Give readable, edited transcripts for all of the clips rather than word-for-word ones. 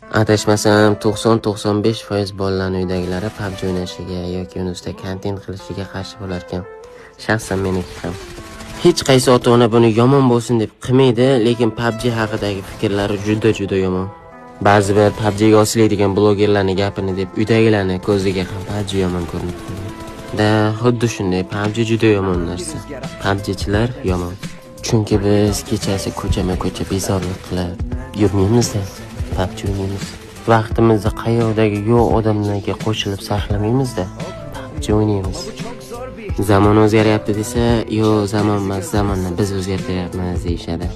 Adashmasam 90-95% bolalarning uydagilari PUBG o'ynashiga yoki uni ustida kontent qilishiga qarshi bo'lar ekan. Shaxsan meniki ham. Hech qaysi ota-ona buni yomon bo'lsin deb qilmaydi, lekin PUBG haqidagi fikrlari juda yomon. Ba'zi bir PUBG ga osiladigan blogerlarning gapini deb uydagilarni ko'ziga ham PUBG yomon ko'rinib qoladi. Xuddi shunday PUBG juda yomon narsa. PUBGchilar yomon. Chunki biz kechasi ko'chama-ko'cha bezorlik qilib yurmaymiz-da. PUBG o'ynaymiz. Vaqtimizni qayoqdagi yo'q odamlarga qo'shilib sarflamaymiz-da. PUBG o'ynaymiz. Zamon o'zgaryapti desa, yo'q, zamon emas, zamonni biz o'zgartiryapmiz deyshadi.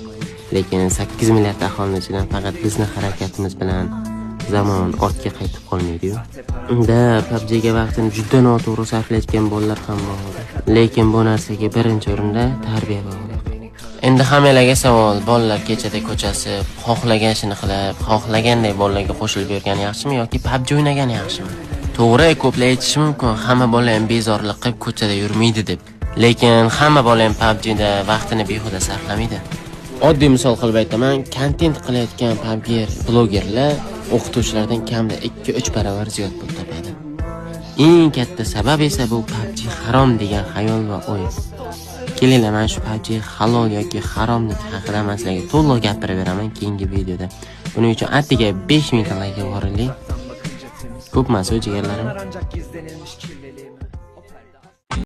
Lekin 8 milliard aholining ichidan faqat bizning harakatimiz bilan zamon ortga qaytib qolmaydi-yu. Unda PUBG ga vaqtini juda noto'g'ri sarflayotgan bolalar ham bor. Lekin bu narsaga birinchi o'rinda tarbiya bog'liq. Endi hammalarga savol, bolalar kechada ko'chasi xohlagan ishini qilib, xohlaganday bolalarga qo'shilib yurgani yaxshimi yoki PUBG o'ynagani yaxshimi? To'g'ri, ko'plar aytishi mumkin, hamma bola ham bezorlik qilib ko'chada yurmaydi deb. Lekin hamma bola ham PUBG da vaqtini behuda sarflamaydi. Oddiy misol qilib aytaman, kontent qilayotgan PUBG blogerlar o'qituvchilardan kamida 2-3 barobar ziyod pul topadi. Eng katta sabab esa bu PUBG harom degan xayol va o'y. Kelinglar, men shu PUBG halol yoki haromlik haqida masalaga to'liq gapirib beraman keyingi videoda. Buning uchun attiga 5000 like yuboringlar. Ko'p emas, jigarlarim.